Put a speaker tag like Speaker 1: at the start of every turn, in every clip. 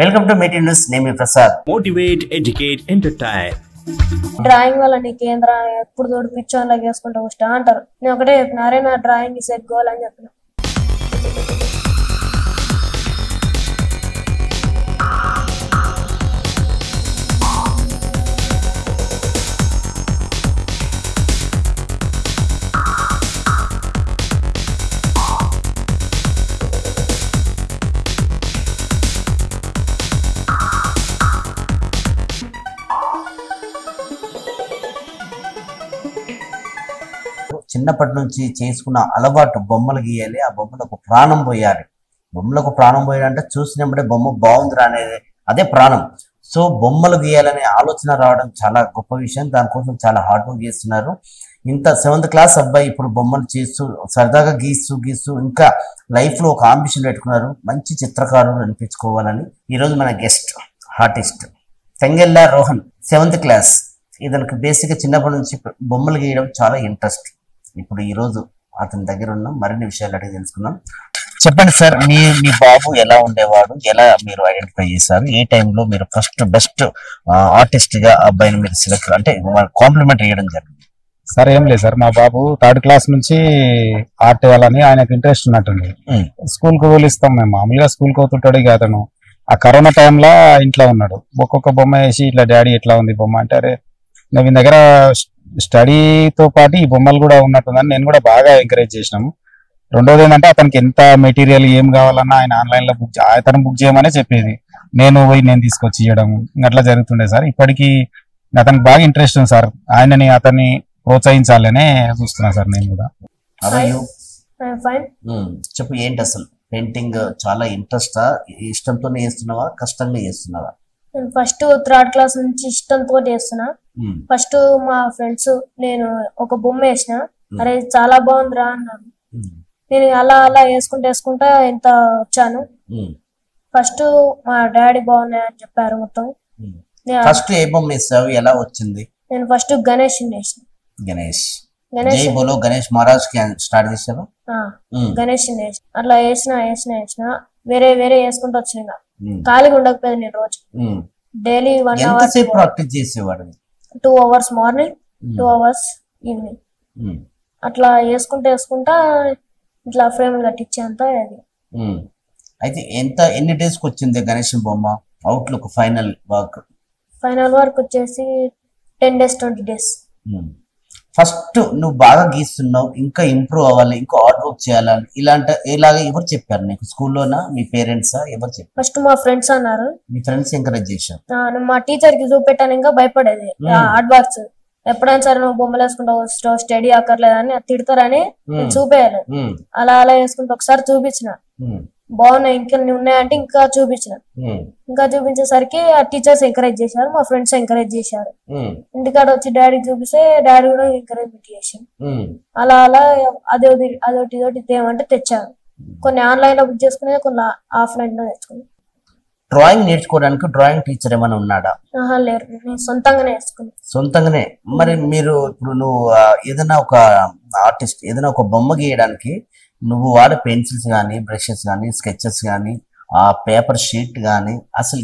Speaker 1: Welcome to meeting news. నేను మీ Prasad.
Speaker 2: Motivate, educate, entertain.
Speaker 3: Drawing వల్ల నీకేంద్రా ఎప్పుడు తోడు పిచ్చోన్ లాగా వేసుకుంటా వస్తా అంటారు. నేను ఒకటే చెప్పిన, అరే నా డ్రాయింగ్ ఇస్ ఎ గోల్ అని చెప్పిన.
Speaker 1: చిన్నప్పటి నుంచి చేసుకున్న అలవాటు బొమ్మలు గీయాలి, ఆ బొమ్మలకు ప్రాణం పోయాలి. బొమ్మలకు ప్రాణం పోయాలంటే చూసినప్పుడే బొమ్మ బాగుందిరా అనేది అదే ప్రాణం. సో బొమ్మలు గీయాలనే ఆలోచన రావడం చాలా గొప్ప విషయం. దానికోసం చాలా హార్డ్ వర్క్ చేస్తున్నారు. ఇంత 7th క్లాస్ అబ్బాయి ఇప్పుడు బొమ్మలు చేస్తూ సరదాగా గీస్తూ ఇంకా లైఫ్ లో ఒక ఆంబిషన్ పెట్టుకున్నారు, మంచి చిత్రకారులు అనిపించుకోవాలని. ఈరోజు మన guest artist Tengella Rohan, 7th class. ఇతనికి బేసిక్గా చిన్నప్పటి నుంచి బొమ్మలు గీయడం చాలా ఇంట్రెస్ట్. ఇప్పుడు ఈ రోజు అతని దగ్గర ఉన్న మరిన్ని విషయాలు అడిగి తెలుసుకుందాం. చెప్పండి సార్, మీ బాబు ఎలా ఉండేవాడు, ఎలా మీరు ఐడెంటిఫై చేశారు, ఏ టైంలో మీరు ఫస్ట్ బెస్ట్ ఆర్టిస్ట్ గా అబ్బాయిని మీరు సెలెక్ట్ అంటే కాంప్లిమెంట్ చేయడం జరిగింది?
Speaker 4: సార్ ఏం లేదు సార్, మా బాబు 3rd క్లాస్ నుంచి ఆర్ట్ వేయాలని ఆయనకు ఇంట్రెస్ట్ ఉన్నట్టుంది. స్కూల్ కు పోలిస్తాం మేము, మామూలుగా స్కూల్ కు పోతుంటాడు. ఇక అతను ఆ కరోనా టైంలో ఇంట్లో ఉన్నాడు. ఒక్కొక్క బొమ్మ వేసి ఇట్లా డాడీ ఎట్లా ఉంది బొమ్మ అంటే, అరే మీ దగ్గర స్టడీతో పాటు ఈ బొమ్మలు కూడా ఉన్నట్టుందని నేను కూడా బాగా ఎంకరేజ్ చేసినాము. రెండోది ఏంటంటే, అతనికి ఎంత మెటీరియల్ ఏం కావాలన్నా ఆయన ఆన్లైన్ లో అతను బుక్ చేయమనే చెప్పేది, నేను తీసుకొచ్చి ఇవ్వడం అట్లా జరుగుతుండే సార్. ఇప్పటికీ అతనికి బాగా ఇంట్రెస్ట్ ఉంది సార్. అతన్ని ప్రోత్సహించాలనే చూస్తున్నా సార్ నేను కూడా.
Speaker 1: చెప్పు, ఏంటి అసలు పెయింటింగ్ చాలా ఇంట్రెస్టా, ఇష్టంతోనే చేస్తున్నావా, కష్టంగా చేస్తున్నావా?
Speaker 3: నేను ఫస్ట్ 3rd క్లాస్ నుంచి ఇష్టంతో చేస్తున్నా. ఫస్ట్ మా ఫ్రెండ్స్ నేను ఒక బొమ్మ వేసిన, అరే చాలా బాగుందిరా అన్నాను. నేను అలా వేసుకుంటా ఎంత వచ్చాను. ఫస్ట్ మా డాడీ బాగున్నాయని చెప్పారు మొత్తం.
Speaker 1: ఫస్ట్ ఏ బొమ్మ వేసావు, ఎలా వచ్చింది?
Speaker 3: నేను ఫస్ట్ గణేష్ వేసిన.
Speaker 1: గణేష్ జై బోలో గణేష్ మహారాజ్ కి స్టార్ట్ చేసావా?
Speaker 3: గణేష్ వేసిన. అట్లా వేసిన వేరే వేసుకుంటూ వచ్చిన. ఖాళీగా ఉండకపోయింది. నేను రోజు డైలీ 1 అవర్
Speaker 1: ప్రాక్టీస్ చేసేవాడు.
Speaker 3: 2 అవర్స్ మార్నింగ్, 2 అవర్స్ ఈవినింగ్. అట్లా వేసుకుంటా ఇట్లా ఫ్రేమ్ కట్టించేంత అది.
Speaker 1: అయితే ఎన్ని డేస్ కి వచ్చింది గణేష్ బొమ్మ outlook final work?
Speaker 3: Final work వచ్చేసి 10 days 20 days.
Speaker 1: ఫస్ట్ నువ్వు బాగా గీస్తున్నావు, ఇంకా ఇంప్రూవ్ అవ్వాలి, ఇంకా హార్డ్ వర్క్ చేయాలని ఇలాగ ఎవరు చెప్పారు నీకు? స్కూల్లోనా, మీ పేరెంట్సా, ఎవరు చెప్పారు?
Speaker 3: ఫస్ట్ మా ఫ్రెండ్స్ అన్నారు.
Speaker 1: మీ ఫ్రెండ్స్ ఎంకరేజ్ చేశారు?
Speaker 3: మా టీచర్ కి చూపెట్టాను, ఇంకా భయపడేది. హార్డ్ వర్క్స్ ఎప్పుడైనా సరే నువ్వు బొమ్మలు వేసుకుంటావు, స్టడీ అక్కర్లేదని తిడతారని చూపేయాలి. అలా వేసుకుంటూ ఒకసారి చూపించిన, బాగున్నాయి ఇంకా ఉన్నాయంటే ఇంకా చూపించేసరికి ఆ టీచర్స్ ఎంకరేజ్ చేశారు, మా ఫ్రెండ్స్ ఎంకరేజ్ చేశారు. ఇంటికాడ వచ్చి డాడీ చూపిస్తే డాడీ కూడా ఎంకరేజ్మెంట్ చేశారు. అలా అదొకటి తేమంటే తెచ్చారు. కొన్ని ఆన్లైన్ లో బుక్ చేసుకునే, కొన్ని ఆఫ్లైన్ లో తెచ్చుకున్నాను.
Speaker 1: డ్రాయింగ్ నేర్చుకోవడానికి డ్రాయింగ్ టీచర్ ఏమైనా ఉన్నాడా?
Speaker 3: లేరు, నేను సొంతంగానే నేర్చుకున్నాను.
Speaker 1: సొంతంగానే. మరి మీరు ఇప్పుడు నువ్వు ఏదైనా ఒక ఆర్టిస్ట్ ఏదైనా ఒక బొమ్మ గీయడానికి నువ్వు వాడే పెన్సిల్స్ కానీ, బ్రషెస్ కానీ, స్కెచెస్ కానీ, ఆ పేపర్ షీట్ కానీ, అసలు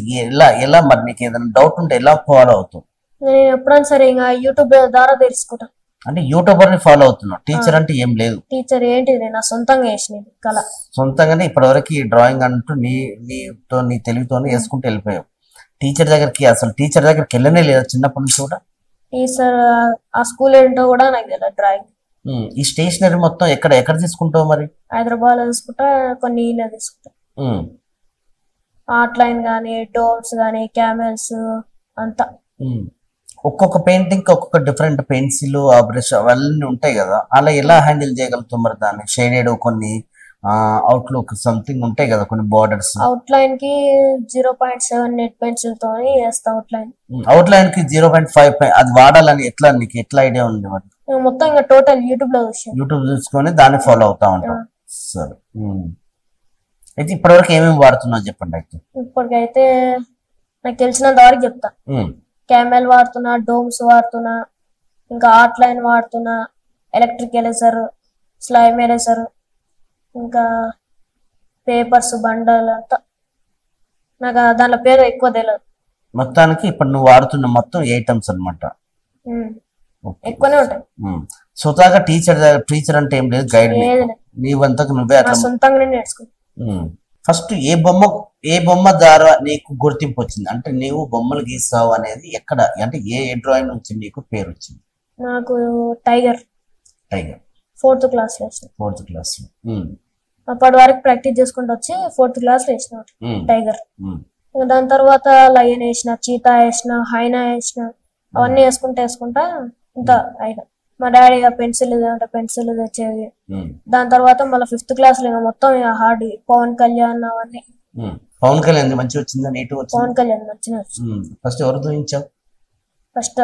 Speaker 1: ఎలా మరి నీకు ఏదైనా డౌట్ ఉంటే ఎలా ఫాలో అవుతావు?
Speaker 3: నేను ఎప్పుడైనా సరే ఇంకా యూట్యూబ్ ద్వారా తెలుసుకుంటాను.
Speaker 1: అంటే యూట్యూబర్ ని ఫాలో అవుతున్నావు, టీచర్ అంటే ఏం లేదు?
Speaker 3: టీచర్ ఏంటి, నా సొంతంగా వేసినది కళ.
Speaker 1: సొంతంగానే ఇప్పటివరకు ఈ డ్రాయింగ్ అంటూ నీ తెలివితోనే వేసుకుంటూ వెళ్ళిపోయావు. టీచర్ దగ్గరికి వెళ్ళనే లేదా చిన్నప్పటి నుంచి కూడా?
Speaker 3: టీచర్ ఆ స్కూల్ ఏంటో కూడా నాకు తెలియదు. డ్రాయింగ్
Speaker 1: ఈ స్టేషనరీ మొత్తం ఎక్కడ తీసుకుంటావు మరి?
Speaker 3: హైదరాబాద్ లో తీసుకుంటా, కొన్ని తీసుకుంటా. ఆర్ట్ లైన్ గానీ, డోమ్స్ గానీ, క్యామెల్స్ అంతా.
Speaker 1: ఒక్కొక్క పెయింటింగ్ ఒక్కొక్క డిఫరెంట్ పెన్సిల్, ఆ బ్రష్ అవన్నీ ఉంటాయి కదా, అలా ఎలా హ్యాండిల్ చేయగలుగుతాం మరి దాన్ని? షేడెడ్ కొన్ని అవుట్లుక్ సంథింగ్ ఉంటాయి కదా, కొన్ని బార్డర్స్.
Speaker 3: అవుట్ లైన్ కి 0.78 పెన్సిల్ తో వేస్తా.
Speaker 1: అవుట్ లైన్ కి 0.5 అది వాడాలని నీకు ఎట్లా ఐడియా ఉంది మరి?
Speaker 3: మొత్తం ఇంకా టోటల్ యూట్యూబ్
Speaker 1: చూసుకొని దాన్ని ఫాలో అవుతా ఉంటాం. సరే, అయితే ఇప్పటివరకు ఏమేమి వాడుతున్నావు చెప్పండి. అయితే
Speaker 3: ఇప్పటికైతే నాకు తెలిసినంత వరకు చెప్తా. క్యామెల్ వాడుతున్నా, డోమ్స్ వాడుతున్నా, ఇంకా ఆర్ట్ లైన్ వాడుతున్నా, ఎలక్ట్రిక్ ఎరేజర్, స్లైమ్ ఎరేజర్, ఇంకా పేపర్స్ బండల్ అంతా నాకు దానిలో పేరు ఎక్కువ తెలియదు.
Speaker 1: మొత్తానికి ఇప్పుడు నువ్వు వాడుతున్న మొత్తం ఐటమ్స్ అన్నమాట.
Speaker 3: ఎక్కువనే ఉంటాయి.
Speaker 1: స్వతహాగా టీచర్ అంటే ఏం లేదు, గైడ్ నీవంతకు నువ్వే అట్లా
Speaker 3: సొంతంగానే నేర్చుకున్నా.
Speaker 1: ఫస్ట్ ఏ బొమ్మ ద్వారా నీకు గుర్తింపు వచ్చింది, అంటే నీవు బొమ్మలు గీస్తావు అనేది ఎక్కడ, అంటే ఏ డ్రాయింగ్ నుంచి నీకు పేరు వచ్చింది?
Speaker 3: నాకు టైగర్ 4th క్లాస్ లో వేసిన.
Speaker 1: 4th క్లాస్ లో
Speaker 3: అప్పటి వరకు ప్రాక్టీస్ చేసుకుంటూ వచ్చి 4th క్లాస్ లో వేసిన టైగర్. దాని తర్వాత లయన్ వేసిన, చీతా వేసిన, హైనా వేసిన, అవన్నీ వేసుకుంటా ఇంత అయినా. మా డాడీ పెన్సిల్ అంటే పెన్సిల్ తెచ్చేది. దాని తర్వాత మళ్ళీ 5th క్లాస్ లో మొత్తం హార్డ్ పవన్ కళ్యాణ్ అవన్నీ.
Speaker 1: పవన్ కళ్యాణ్ మంచి వచ్చిందా? నీట్ వచ్చింది.
Speaker 3: పవన్ కళ్యాణ్ మంచిగా.
Speaker 1: ఫస్ట్ ఎవరు చూపించావు?
Speaker 3: ఫస్ట్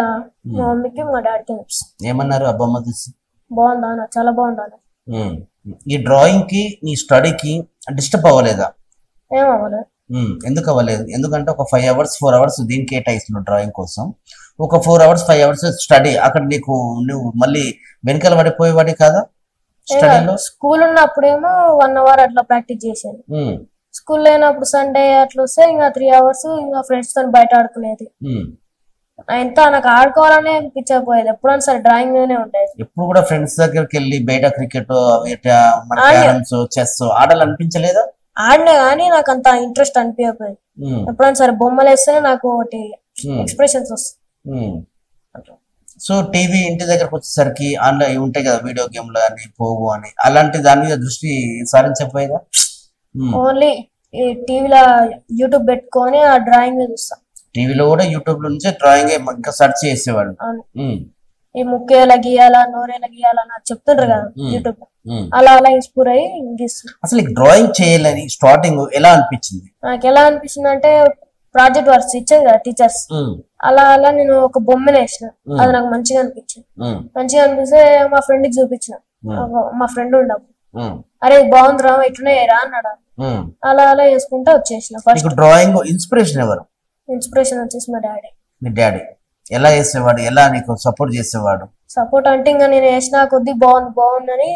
Speaker 3: మా మమ్మీకి మా డాడీకి చూపిస్తాను.
Speaker 1: ఏమన్నారు ఆ బొమ్మ చూసి?
Speaker 3: బాగుందా అన్న, చాలా బాగుందా అన్న.
Speaker 1: ఈ డ్రాయింగ్ కి నీ స్టడీకి డిస్టర్బ్ అవ్వలేదా?
Speaker 3: ఏం అవ్వలేదు.
Speaker 1: ఎందుకు అవ్వలేదు? ఎందుకంటే ఒక 5 hours 4 hours దీనికి కేటాయిస్తున్నావు డ్రాయింగ్ కోసం, ఒక 4 hours 5 hours స్టడీ. అక్కడ నువ్వు మళ్ళీ వెనకాల పడిపోయేవాడి కాదా స్టడీలో?
Speaker 3: స్కూల్ ఉన్నప్పుడేమో 1 hour అట్లా ప్రాక్టీస్ చేసేది. స్కూల్ లేనప్పుడు సండే అట్లా వస్తే ఇంకా 3 hours ఇంకా ఫ్రెండ్స్ తో బయట ఆడుకునేది. ఎంత నాకు ఆడుకోవాలనే అనిపించకపోయేది, ఎప్పుడైనా సరే డ్రాయింగ్ లోనే ఉండేది.
Speaker 1: ఎప్పుడు కూడా ఫ్రెండ్స్ దగ్గరికి వెళ్ళి బయట క్రికెట్ చెస్ ఆడాలనిపించలేదా?
Speaker 3: ఆడినా కానీ నాకు అంత ఇంట్రెస్ట్ అనిపించకపోయేది. ఎప్పుడైనా సరే బొమ్మలు వేస్తేనే నాకు ఒకటి ఎక్స్ప్రెషన్స్ వస్తాయి.
Speaker 1: సో టీవీ ఇంటి దగ్గరకు వచ్చేసరికి అందులో ఉంటాయి కదా వీడియో గేమ్లు అని పోగు అని, అలాంటి దాని మీద దృష్టి సారించకపోయేదా?
Speaker 3: ఓన్లీ టీవీలో యూట్యూబ్ పెట్టుకొని ఆ డ్రాయింగ్ చూస్తాం.
Speaker 1: టీవీలో కూడా యూట్యూబ్ లో నుంచి డ్రాయింగ్ ఇంకా సెర్చ్ చేసేవాడు.
Speaker 3: ఈ ముక్కేలా గీయాలా, నోరేలా గీయాలా నాకు చెప్తుంటారు కదా యూట్యూబ్, అలా ఇన్స్పైర్ అయ్యి గీస్తాను.
Speaker 1: అసలు డ్రాయింగ్ చేయాలని స్టార్టింగ్ ఎలా అనిపించింది?
Speaker 3: నాకు ఎలా అనిపించింది అంటే ప్రాజెక్ట్ వర్క్స్ ఇచ్చేది కదా టీచర్స్, అలా నేను ఒక బొమ్మను వేసిన. అది నాకు మంచిగా అనిపించింది. మంచిగా అనిపిస్తే మా ఫ్రెండ్ కి చూపించిన. మా ఫ్రెండ్ ఉండవు, అరే బాగుందిరా ఇట్లనే రా అన్నాడు. అలా వేసుకుంటా వచ్చేసిన. ఫస్ట్
Speaker 1: డ్రాయింగ్ ఇన్స్పిరేషన్ ఎవరు?
Speaker 3: ఇన్స్పిరేషన్ వచ్చేసి మా డాడీ.
Speaker 1: మీ డాడీ ఎలా వేసేవాడు? ఎలా నీకు సపోర్ట్ చేసేవాడు?
Speaker 3: సపోర్ట్ అంటే ఇంకా నేను వేసిన కొద్ది బాగుందని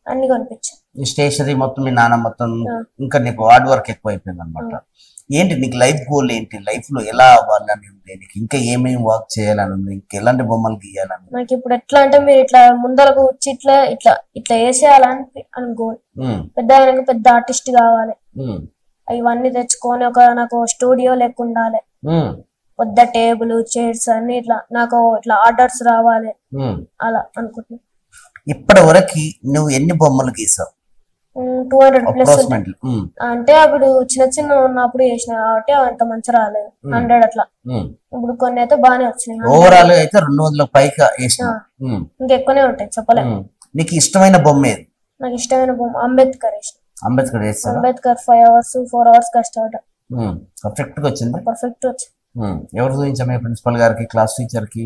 Speaker 3: అన్ని కనిపించాను.
Speaker 1: ఈ స్టేషనరీ మొత్తం మీ నాన్న మొత్తం, ఇంకా నీకు హార్డ్ వర్క్ ఎక్కువ అయిపోయింది అనమాట. ఏంటి నీకు లైఫ్ గోల్ ఏంటి? లైఫ్ లో ఎలా అవ్వాలని ఉంది నీకు? ఇంకా ఏమేమి వర్క్ చేయాలని ఉంది? ఇంకా ఎలాంటి బొమ్మలు గీయాలని?
Speaker 3: నాకు ఇప్పుడు ఎట్లా అంటే మీరు ఇట్లా ముందరకు వచ్చి ఇట్లా వేసేయాలని అని గోల్. పెద్ద ఆర్టిస్ట్ కావాలి. ఇవన్నీ తెచ్చుకొని నాకు స్టూడియో లెక్క ఉండాలి. పెద్ద టేబుల్ చైర్స్ అన్ని నాకు ఇట్లా ఆర్డర్స్ రావాలి అలా అనుకుంటున్నా.
Speaker 1: ఇప్పటి వరకు నువ్వు ఎన్ని బొమ్మలు గీసావు?
Speaker 3: 200+ అంటే అప్పుడు చిన్న ఉన్నప్పుడు చేసిన కాబట్టి అంత మంచి రాలేదు. 100 అట్లా. ఇప్పుడు కొన్ని అయితే బాగానే వచ్చినాయి.
Speaker 1: ఓవరాల్ అయితే 200 పైగా వేసిన.
Speaker 3: ఇంకెక్కువనే ఉంటాయి చెప్పలేము.
Speaker 1: నీకు ఇష్టమైన బొమ్మ ఏది?
Speaker 3: నాకు ఇష్టమైన బొమ్మ అంబేద్కర్ వేసిన.
Speaker 1: అంబేద్కర్ వేస్తా.
Speaker 3: అంబేద్కర్ 5 hours 4 hours కష్టపడ్డా.
Speaker 1: పర్ఫెక్ట్ గా వచ్చింది.
Speaker 3: పర్ఫెక్ట్ వచ్చింది.
Speaker 1: ఎవరు చూపించాము? ప్రిన్సిపల్ గారికి, క్లాస్ టీచర్ కి?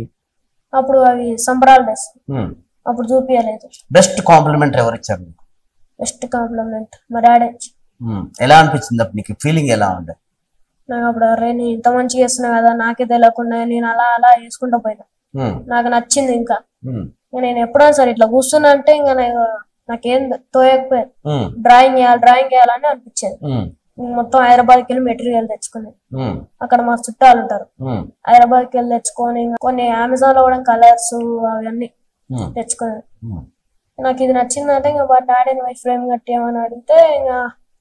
Speaker 3: అప్పుడు అవి సంబరాలు డేస్ అప్పుడు చూపించలేదు.
Speaker 1: బెస్ట్ కాంప్లిమెంట్ ఎవరు ఇచ్చారు?
Speaker 3: బెస్ట్ కాంప్లిమెంట్ మా డాడీ.
Speaker 1: ఎలా అనిపించింది అప్పుడు నీకు? ఫీలింగ్ ఎలా ఉండే?
Speaker 3: నాకు అప్పుడు అరే నేను ఇంత మంచిగా చేస్తున్నా కదా, నాకే తెలియకుండా నేను అలా వేసుకుంటా పోయినా. నాకు నచ్చింది. ఇంకా నేను ఎప్పుడో సరే ఇట్లా కూర్చున్నా అంటే ఇంకా నాకేం తోయకపోయాను. డ్రాయింగ్ చేయాలని అనిపించేది. మొత్తం హైదరాబాద్కి వెళ్ళి మెటీరియల్ తెచ్చుకుని, అక్కడ మా చుట్టాలు ఉంటారు, హైదరాబాద్కి వెళ్ళి తెచ్చుకొని కొన్ని అమెజాన్ లో కూడా కలర్స్ అవన్నీ తెచ్చుకుని నాకు ఇది నచ్చిందంటే ఇంకా మా డాడీని ఫ్రేమ్ కట్టేమని అడిగితే ఇంకా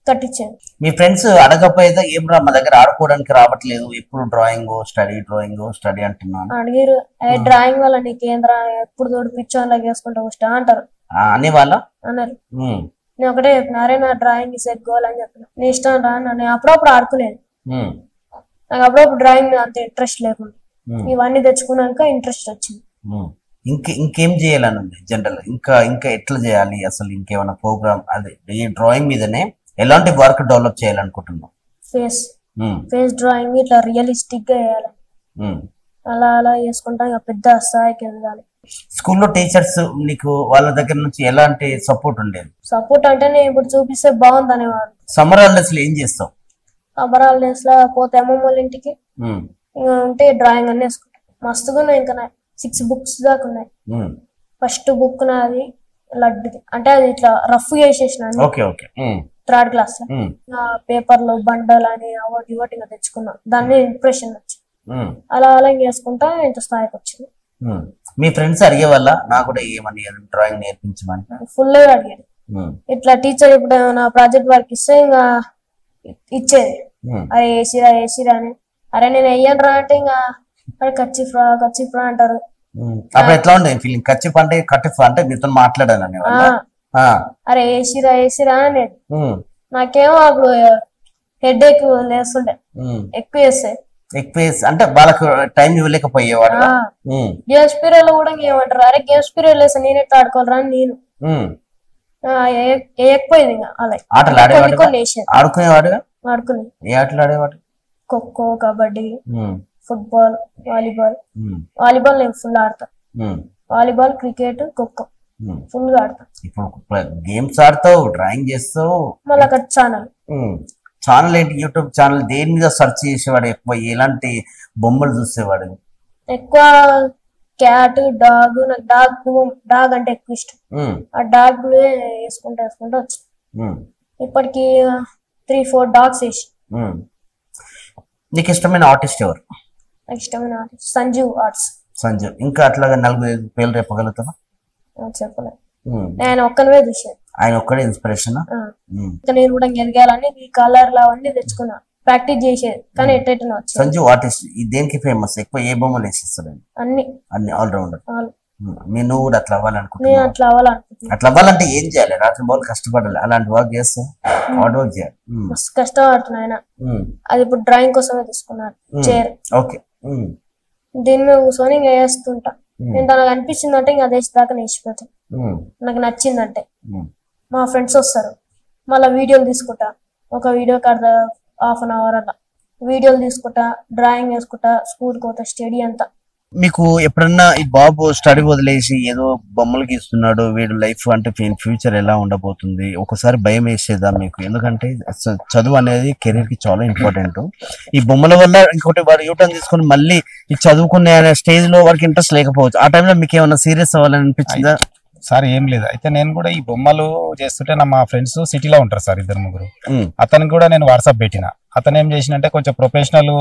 Speaker 3: కట్టించాను.
Speaker 1: మీ ఫ్రెండ్స్ అడగకపోయేదా ఏం రా మా దగ్గర ఆడుకోవడానికి రావట్లేదు, ఎప్పుడు డ్రాయింగ్ స్టడీ అంటున్నాను?
Speaker 3: అడిగిరు, డ్రాయింగ్ వల్ల నీకేంద్రా ఎప్పుడు తోడు పిచ్చోన్ లాగా వేసుకుంటా వస్తా అంటారు. అన్నారు. నేను ఒకటే చెప్పిన, అరే నా డ్రాయింగ్ ఇస్ ఎ గోల్ అని చెప్పిన. నీ ఇష్టం రా. నేను అప్పుడప్పుడు ఆడుకునేది. నాకు అప్పుడప్పుడు డ్రాయింగ్ మీద అంత ఇంట్రెస్ట్ లేకుండా ఇవన్నీ తెచ్చుకున్నాక ఇంట్రెస్ట్ వచ్చింది.
Speaker 1: ఇంకేం చేయాలని ఉంది జనరల్? ఇంకా ఎట్లా చేయాలి అసలు? ఇంకేమైనా ప్రోగ్రామ్ అదే ఈ డ్రాయింగ్ మీదనే ఎలాంటి వర్క్ డెవలప్ చేయాలనుకుంటున్నావు?
Speaker 3: ఫేస్ డ్రాయింగ్ ఇట్లా రియలిస్టిక్ గా వేయాలి. అలా వేసుకుంటా ఇక పెద్ద స్థాయికి ఎదగాలి.
Speaker 1: స్కూల్లో టీచర్స్ నీకు వాళ్ళ దగ్గర నుంచి ఎలాంటి సపోర్ట్ ఉండేది?
Speaker 3: సపోర్ట్ అంటే నేను ఇప్పుడు చూపిస్తే బాగుంది అనేవాళ్ళు.
Speaker 1: సమ్మర్ హాలిడేస్ లో ఏం చేస్తావు?
Speaker 3: సమ్మర్ హాలిడేస్ లో పోతే అమ్మమ్మ వాళ్ళ ఇంటికి ఉంటే డ్రాయింగ్ అన్ని వేసుకుంటా. మస్తుగా ఉన్నాయి. ఇంకా 6 books దాకా ఉన్నాయి. ఫస్ట్ బుక్ నాది లడ్డుది, అంటే అది ఇట్లా రఫ్ చేసేసిన. థర్డ్ క్లాస్ లో పేపర్లు బండలు అని అవటి ఇవటి తెచ్చుకున్నా. దాన్ని ఇంప్రెషన్ వచ్చి అలా అలా వేసుకుంటా ఇంత స్థాయికి వచ్చింది.
Speaker 1: మీ ఫ్రెండ్స్ అడిగే వల్ల నాకు కూడా ఏమని డ్రాయింగ్ నేర్పించమని
Speaker 3: ఫుల్ గా అడిగాడు. ఇట్లా టీచర్ ఇప్పుడు నా ప్రాజెక్ట్ వర్క్ ఇస్తే ఇంకా ఇచ్చేది, అరే ఏసిరా అని. అరే నేను వెయ్యను రా అంటే ఇంకా అరే కచ్చిఫ్రా అంటారు.
Speaker 1: అప్పుడు ఎట్లా ఉండే ఫీలింగ్? కచ్చిఫ్ అంటే కట్టిఫ్ అంటే మీతో మాట్లాడాను.
Speaker 3: అరే ఏసిరా అనేది నాకేమో అప్పుడు హెడ్ ఎక్ లేస్తుండే, ఎక్కువ వేస్తాయి.
Speaker 1: ఎక్కువ అంటే వాళ్ళకు టైం ఇవ్వలేకపోయేవాడు.
Speaker 3: గేమ్స్ పీరియడ్ లో కూడా ఏమంటారు, అరే గేమ్స్ పీరియడ్ లేసా నేను ఎట్లా ఆడుకోవాలరా అని నేను వేయకపోయింది. ఇంకా అలా
Speaker 1: ఆటలు ఆడేవాడు, ఆడుకునేవాడు.
Speaker 3: ఆడుకునే
Speaker 1: ఏ ఆటలు ఆడేవాడు?
Speaker 3: ఖోఖో, కబడ్డీ, ఫుట్బాల్, వాలీబాల్ నేను ఫుల్ ఆడతా. వాలీబాల్, క్రికెట్, ఖోఖో ఫుల్ గా ఆడతా.
Speaker 1: ఇప్పుడు గేమ్స్ ఆడతావు, డ్రాయింగ్ చేస్తావు,
Speaker 3: మళ్ళీ అక్కడ
Speaker 1: ఛానల్ ఏంటి? YouTube channel. దేని మీద సెర్చ్ చేసేవాడు ఎక్కువ? ఎలాంటి బొమ్మలు చూసేవాడు
Speaker 3: ఎక్కువ? Cat, dog. నాకు డాగ్ అంటే ఎక్కువ ఇష్టం. ఆ డాగ్ వేసుకుంటా వచ్చి ఇప్పటికి 3-4 డాగ్స్ వేసి.
Speaker 1: నీకు ఇష్టమైన ఆర్టిస్ట్ ఎవరు?
Speaker 3: నాకు ఇష్టమైన ఆర్టిస్ట్ సంజీవ్ ఆర్ట్స్.
Speaker 1: సంజీవ్. ఇంకా అట్లాగా 4 పేర్లు రేపగలుగుతావా?
Speaker 3: చెప్పలేదు, నేను ఒక్కనే చూసాను.
Speaker 1: ఆయన ఒక్కడే ఇన్స్పిరేషన్.
Speaker 3: నేను కూడా గెలగాలని ఈ కలర్లు అవన్నీ తెచ్చుకున్నా, ప్రాక్టీస్ చేసేది. కానీ ఎట్టయినా వచ్చి
Speaker 1: సంజీవ్ ఆర్టిస్ట్ దేనికి ఫేమస్? ఎక్కువ ఏ బొమ్మలు వేసేస్తాడు? అన్ని ఆల్ రౌండర్. నువ్వు కూడా అట్లా అవ్వాలనుకుంటున్నా? అట్లా అవ్వాలంటే ఏం చేయాలి? రాత్రి బాల్ కష్టపడాలి. అలాంటి వర్క్ చేస్తా, హార్డ్ వర్క్ చేయాలి.
Speaker 3: మస్తు కష్టపడుతున్నా ఆయన. అది ఇప్పుడు డ్రాయింగ్ కోసమే తీసుకున్నాను చైర్.
Speaker 1: ఓకే.
Speaker 3: దీని మీద కూర్చొని ఇంకా వేస్తుంటా. నేను తనకు అనిపించింది అంటే ఇంకా దేశ దాకా నేర్చిపోతాను. నాకు నచ్చిందంటే మా ఫ్రెండ్స్ వస్తారు, మళ్ళీ వీడియోలు తీసుకుంటా. ఒక వీడియో కార్డ్ ½ an hour అలా వీడియోలు తీసుకుంటా, డ్రాయింగ్ వేసుకుంటా, స్కూల్కి పోతా, స్టడీ అంతా.
Speaker 1: మీకు ఎప్పుడన్నా ఈ బాబు స్టడీ వదిలేసి ఏదో బొమ్మలు గీస్తున్నాడు, వీడు లైఫ్ అంటే ఫ్యూచర్ ఎలా ఉండబోతుంది, ఒకసారి భయం వేసేదా మీకు? ఎందుకంటే చదువు అనేది కెరీర్ కి చాలా ఇంపార్టెంట్. ఈ బొమ్మల వల్ల ఇంకోటి వాడు యూటర్న్ తీసుకుని మళ్ళీ ఈ చదువుకునే స్టేజ్ లో వాడికి ఇంట్రెస్ట్ లేకపోవచ్చు. ఆ టైంలో మీకు ఏమన్నా సీరియస్ అవ్వాలని అనిపించిందా?
Speaker 4: సార్ ఏం లేదు. అయితే నేను కూడా ఈ బొమ్మలు చేస్తుంటే మా ఫ్రెండ్స్ సిటీలో ఉంటారు సార్, 2-3. అతనికి కూడా నేను వాట్సాప్ పెట్టిన. అతను ఏం చేసినంటే కొంచెం ప్రొఫెషనల్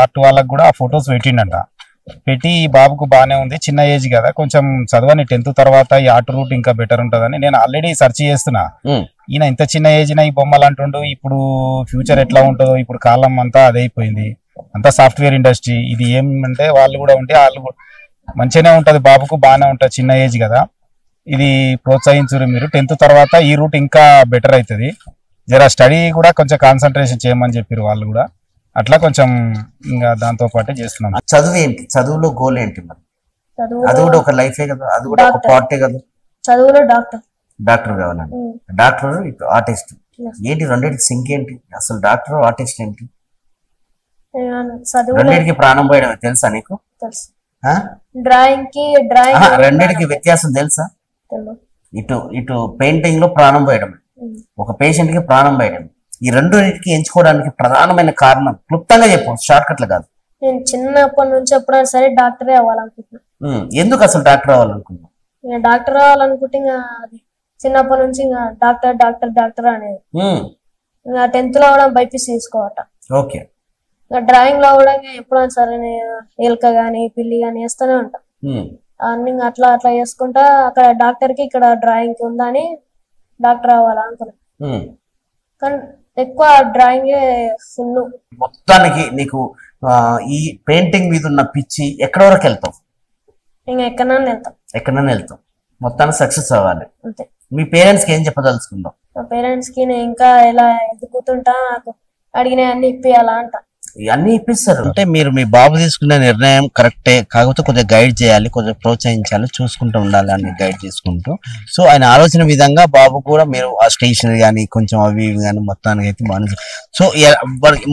Speaker 4: ఆర్ట్ వాళ్ళకి కూడా ఆ ఫొటోస్ పెట్టిండంట. పెట్టి ఈ బాబుకు బాగానే ఉంది, చిన్న ఏజ్ కదా, కొంచెం చదవని 10th తర్వాత ఈ ఆర్ట్ రూట్ ఇంకా బెటర్ ఉంటదని నేను ఆల్రెడీ సెర్చ్ చేస్తున్నా. ఈయన ఇంత చిన్న ఏజ్ ఈ బొమ్మలు అంటుండు, ఇప్పుడు ఫ్యూచర్ ఎట్లా ఉంటుందో, ఇప్పుడు కాలం అంతా అదైపోయింది, అంతా సాఫ్ట్వేర్ ఇండస్ట్రీ. ఇది ఏమంటే వాళ్ళు కూడా ఉంటే వాళ్ళు మంచిగానే ఉంటది, బాబుకు బాగానే ఉంటది, చిన్న ఏజ్ కదా, ఇది ప్రోత్సహించురు మీరు. 10th తర్వాత ఈ రూట్ ఇంకా బెటర్ అవుతుంది, జరా స్టడీ కూడా కొంచెం కాన్సన్ట్రేషన్ చేయమని చెప్పారు వాళ్ళు కూడా. అట్లా కొంచెం ఇంకా దాంతో పాటే చేస్తున్నాం.
Speaker 1: చదువు ఏంటి? చదువులో గోల్ ఏంటి మరి? అది కూడా ఒక లైఫే కదా, అది కూడా ఒక పార్టే కదా.
Speaker 3: చదువులో
Speaker 1: డాక్టర్ కావాలండి. డాక్టర్, ఆర్టిస్ట్ ఏంటి? రెండింటికి సింక్ ఏంటి అసలు? డాక్టర్, ఆర్టిస్ట్ ఏంటి? రెండింటికి ప్రాణం పోయడం తెలుసా నీకు? రెండింటికి వ్యత్యాసం తెలుసా? ఇటు పెయింటింగ్ లో ప్రాణం పోయడం, ఒక పేషెంట్ కి ప్రాణం పోయడం. ఈ రెండింటికి ఎంచుకోవడానికి ప్రధానమైన కారణం క్లుప్తంగా చెప్పు, షార్ట్ కట్లు కాదు.
Speaker 3: నేను చిన్నప్పటి నుంచి ఎప్పుడైనా సరే డాక్టరే అవ్వాలనుకుంటున్నా.
Speaker 1: ఎందుకు అసలు డాక్టర్ అవ్వాలనుకున్నా?
Speaker 3: డాక్టర్ అవ్వాలనుకుంటే ఇంకా అది చిన్నప్పటి నుంచి ఇంకా డాక్టర్ అనేది. ఇంకా 10th లో కూడా బైపీసీ తీసుకోవట.
Speaker 1: ఓకే.
Speaker 3: ఇంకా డ్రాయింగ్ లో కూడా ఎప్పుడైనా సరే ఎలుక గాని పిల్లి గాని వేస్తూనే ఉంటా. అన్ని అట్లా చేసుకుంటా అక్కడ డాక్టర్ కి ఇక్కడ డ్రాయింగ్ ఉందని డాక్టర్ అవ్వాలనుకున్నా. కానీ ఎక్కువ డ్రాయింగ్ ఫుల్.
Speaker 1: మొత్తానికి నీకు ఈ పెయింటింగ్ మీద ఉన్న పిచ్చి ఎక్కడ వరకు వెళ్తావు?
Speaker 3: ఇంకా
Speaker 1: ఎక్కడైనా వెళ్తాం. మొత్తానికి సక్సెస్ అవ్వాలి
Speaker 3: అంతే.
Speaker 1: మీ పేరెంట్స్ కి ఏం చెప్పదలుచుకుందాం?
Speaker 3: మా పేరెంట్స్ కి నేను ఇంకా ఎలా ఎదుగుతుంటా, నాకు అడిగిన అన్ని ఇప్పియాలా అంట.
Speaker 1: అన్ని ఇప్పిస్తారు. అంటే మీరు మీ బాబు తీసుకునే నిర్ణయం కరెక్టే, కాకపోతే కొద్దిగా గైడ్ చేయాలి, కొద్దిగా ప్రోత్సహించాలి, చూసుకుంటూ ఉండాలి అని గైడ్ చేసుకుంటూ. సో ఆయన ఆలోచన విధంగా బాబు కూడా మీరు ఆ స్టేషనరీ కానీ కొంచెం అవి ఇవి కానీ మొత్తానికి అయితే బాగా. సో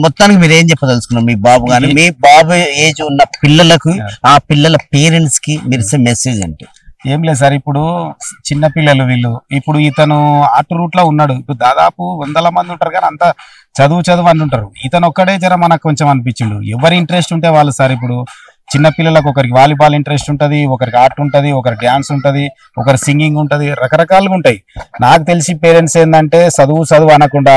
Speaker 1: మొత్తానికి మీరు ఏం చెప్పదలుచుకున్నారు? మీ బాబు కానీ మీ బాబు ఏజ్ ఉన్న పిల్లలకు, ఆ పిల్లల పేరెంట్స్ కి మీరు ఇచ్చే మెసేజ్ అంటే?
Speaker 4: ఏం లేదు సార్, ఇప్పుడు చిన్న పిల్లలు వీళ్ళు. ఇప్పుడు ఇతను ఆర్ట్ రూట్ లో ఉన్నాడు, ఇప్పుడు దాదాపు 100 మంది ఉంటారు కానీ అంత చదువు అని ఉంటారు. ఇతను ఒక్కడే జర మనకు కొంచెం అనిపించిండు. ఎవరి ఇంట్రెస్ట్ ఉంటే వాళ్ళు సార్. ఇప్పుడు చిన్న పిల్లలకు ఒకరికి వాలీబాల్ ఇంట్రెస్ట్ ఉంటది, ఒకరికి ఆర్ట్ ఉంటది, ఒకరికి డాన్స్ ఉంటది, ఒకరి సింగింగ్ ఉంటది, రకరకాలుగా ఉంటాయి. నాకు తెలిసి పేరెంట్స్ ఏంటంటే చదువు అనకుండా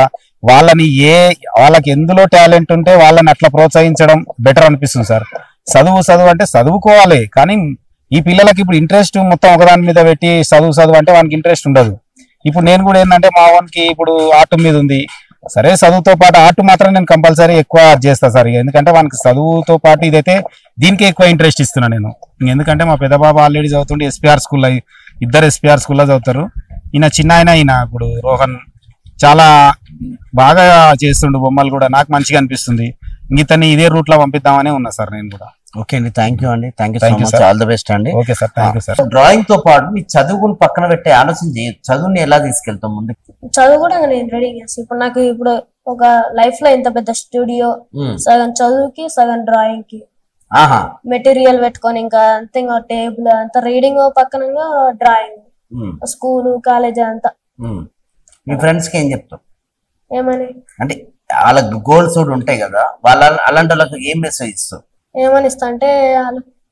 Speaker 4: వాళ్ళకి ఎందులో టాలెంట్ ఉంటే వాళ్ళని అట్లా ప్రోత్సహించడం బెటర్ అనిపిస్తుంది సార్. చదువు అంటే చదువుకోవాలి, కానీ ఈ పిల్లలకి ఇప్పుడు ఇంట్రెస్ట్ మొత్తం ఒకదాని మీద పెట్టి చదువు అంటే వానికి ఇంట్రెస్ట్ ఉండదు. ఇప్పుడు నేను కూడా ఏంటంటే మా వానికి ఇప్పుడు ఆర్ట్ మీద ఉంది, సరే చదువుతో పాటు ఆర్ట్ మాత్రం నేను కంపల్సరీ ఎక్కువ చేస్తా సార్. ఎందుకంటే వానికి చదువుతో పాటు ఇదైతే దీనికి ఎక్కువ ఇంట్రెస్ట్ ఇస్తున్నా నేను. ఎందుకంటే మా పెద్ద బాబు ఆల్రెడీ చదువుతుంటే ఎస్పీఆర్ స్కూల్లో, ఇద్దరు ఎస్పీఆర్ స్కూల్లో చదువుతారు. ఈయన చిన్న ఈయన ఇప్పుడు రోహన్ చాలా బాగా చేస్తుండు బొమ్మలు కూడా, నాకు మంచిగా అనిపిస్తుంది. ఇతన్ని ఇదే రూట్ లో పంపిద్దామని ఉన్నా సార్ నేను కూడా.
Speaker 1: ఓకే అండి, థ్యాంక్ యూ అండి, thank you so much, all the best అండి.
Speaker 4: Okay sir, thank you sir.
Speaker 1: Drawing తో పాటు మీ చదువుకుని పక్కన పెట్టే ఆలోచన చేయొచ్చు, చదువుని ఎలా తీసుకెళ్తాం ముందు?
Speaker 3: చదువు కూడా నేను రెడీ చేస్తాను. ఇప్పుడు నాకు ఇప్పుడు ఒక లైఫ్ లో ఇంత పెద్ద స్టూడియో, సగం చదువుకి సగం డ్రాయింగ్ కి మెటీరియల్ పెట్టుకొని, ఇంకా అంతే, ఇంకా టేబుల్ అంతా రీడింగ్ పక్కన డ్రాయింగ్, స్కూల్ కాలేజ్ అంతా.
Speaker 1: మీ ఫ్రెండ్స్ కి ఏం చెప్తాం?
Speaker 3: ఏమని
Speaker 1: అంటే వాళ్ళ గోల్స్ కూడా ఉంటాయి కదా, అలాంటి వాళ్ళకి ఏం మెసేజ్ ఇస్తాం?
Speaker 3: ఏమని ఇస్తా అంటే,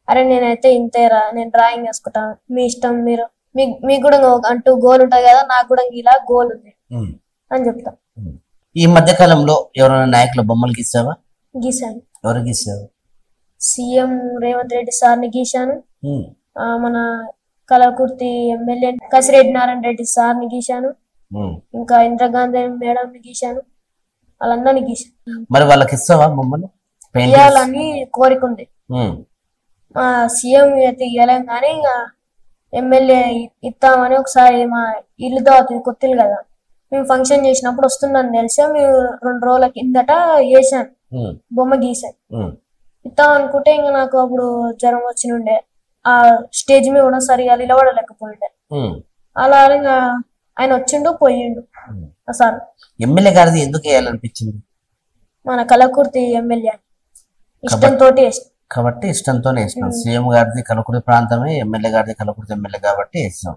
Speaker 3: అరే నేనైతే ఇంతేరా, నేను డ్రాయింగ్ వేసుకుంటాను, మీ ఇష్టం, మీకు కూడా అంటూ గోల్ ఉంటుంది కదా, నాకు కూడా ఇలా గోల్ ఉంది అని చెప్తా.
Speaker 1: ఈ మధ్య కాలంలో ఎవరైనా నాయకుల బొమ్మలు గీసావా?
Speaker 3: గీసాను.
Speaker 1: ఎవరు గీసావు?
Speaker 3: సీఎం రేవంత్ రెడ్డి సార్ని గీశాను, మన కలకుర్తి ఎమ్మెల్యే కసిరెడ్డి నారాయణ రెడ్డి సార్ని గీశాను, ఇంకా ఇందిరాగాంధీ మేడం ని గీశాను, వాళ్ళందరినీ గీశాను.
Speaker 1: మరి వాళ్ళకి ఇస్తావా బొమ్మలు?
Speaker 3: గీయాలని కోరిక ఉంది. సీఎం అయితే గీయలేం కానీ ఇంకా ఎమ్మెల్యే ఇస్తామని ఒకసారి మా ఇల్లుతో కొత్తిల్లు కదా, మేము ఫంక్షన్ చేసినప్పుడు వస్తుందని తెలిసా మేము 2 రోజుల కిందట వేసాను, బొమ్మ గీసాను. ఇస్తాం అనుకుంటే ఇంకా నాకు అప్పుడు జ్వరం వచ్చినుండే, ఆ స్టేజ్ మీద కూడా సరిగా నిలబడలేకపోయిండే. అలా ఇంకా ఆయన వచ్చిండు పోయిండు సార్.
Speaker 1: ఎమ్మెల్యే గారిది ఎందుకు వేయాలనిపించింది?
Speaker 3: మన కలకుర్తి ఎమ్మెల్యే ఇష్టంతో
Speaker 1: కాబట్టి ఇష్టంతోనే వేసినాం. సీఎం గారిది కలకుర్తి ప్రాంతమే, ఎమ్మెల్యే గారిది కలకుర్తి ఎమ్మెల్యే కాబట్టి వేసినాం.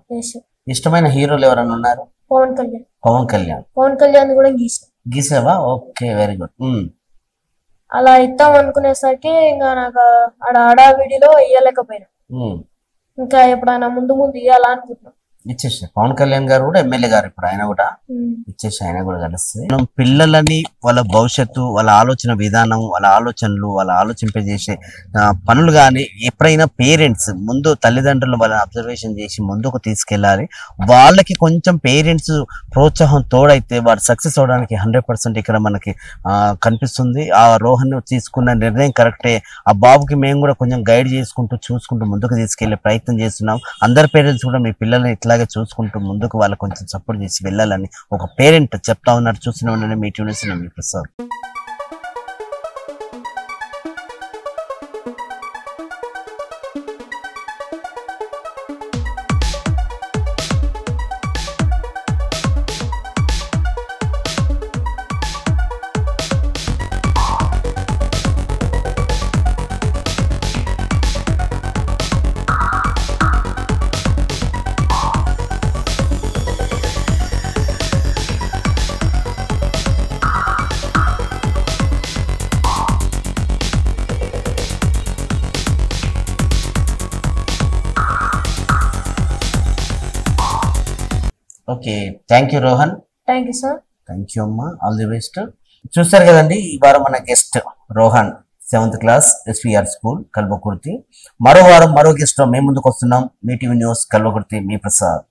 Speaker 1: ఇష్టమైన హీరోలు ఎవరైనా ఉన్నారు? పవన్ కళ్యాణ్ కూడా గీసావా? Okay, very good.
Speaker 3: అలా ఇద్దాం అనుకునేసరికి ఇంకా నాకు హడావిడిలో ఇయ్యలేకపోయినా, ఇంకా ఎప్పుడైనా ముందు ఇయ్యాలా అనుకుంటున్నాం.
Speaker 1: ఇచ్చేసి పవన్ కళ్యాణ్ గారు కూడా ఎమ్మెల్యే గారు, ఇప్పుడు ఆయన కూడా ఇచ్చేసి ఆయన కూడా కలిస్తే మనం పిల్లలని వాళ్ళ భవిష్యత్తు, వాళ్ళ ఆలోచన విధానం, వాళ్ళ ఆలోచనలు, వాళ్ళ ఆలోచింపజేసే పనులు కానీ ఎప్పుడైనా పేరెంట్స్ ముందు తల్లిదండ్రులు వాళ్ళని అబ్జర్వేషన్ చేసి ముందుకు తీసుకెళ్ళాలి. వాళ్ళకి కొంచెం పేరెంట్స్ ప్రోత్సాహం తోడైతే వాడు సక్సెస్ అవడానికి 100% ఇక్కడ మనకి కనిపిస్తుంది. ఆ రోహన్ తీసుకున్న నిర్ణయం కరెక్టే. ఆ బాబుకి మేము కూడా కొంచెం గైడ్ చేసుకుంటూ చూసుకుంటూ ముందుకు తీసుకెళ్లే ప్రయత్నం చేస్తున్నాం. అందరు పేరెంట్స్ కూడా మీ పిల్లల్ని ఇట్లాగే చూసుకుంటూ ముందుకు వాళ్ళకి కొంచెం సపోర్ట్ చేసి వెళ్ళాలని ఒక పేరెంట్ చెప్తా ఉన్నారు. చూసిన వెంటనే మీ ట్యూన్స్ మీ Prasad. Okay, thank you Rohan.
Speaker 3: Thank you sir.
Speaker 1: Thank you అమ్మా, ఆల్ ది బెస్ట్. చూస్తారు కదండి, ఈ వారం మన guest Rohan, 7th class, SPR school, Kalwakurthy. మరో వారం మరో గెస్ట్ మేము ముందుకు వస్తున్నాం. మీ టీవీ న్యూస్, కల్వకుర్తి, మీ ప్రసాద్.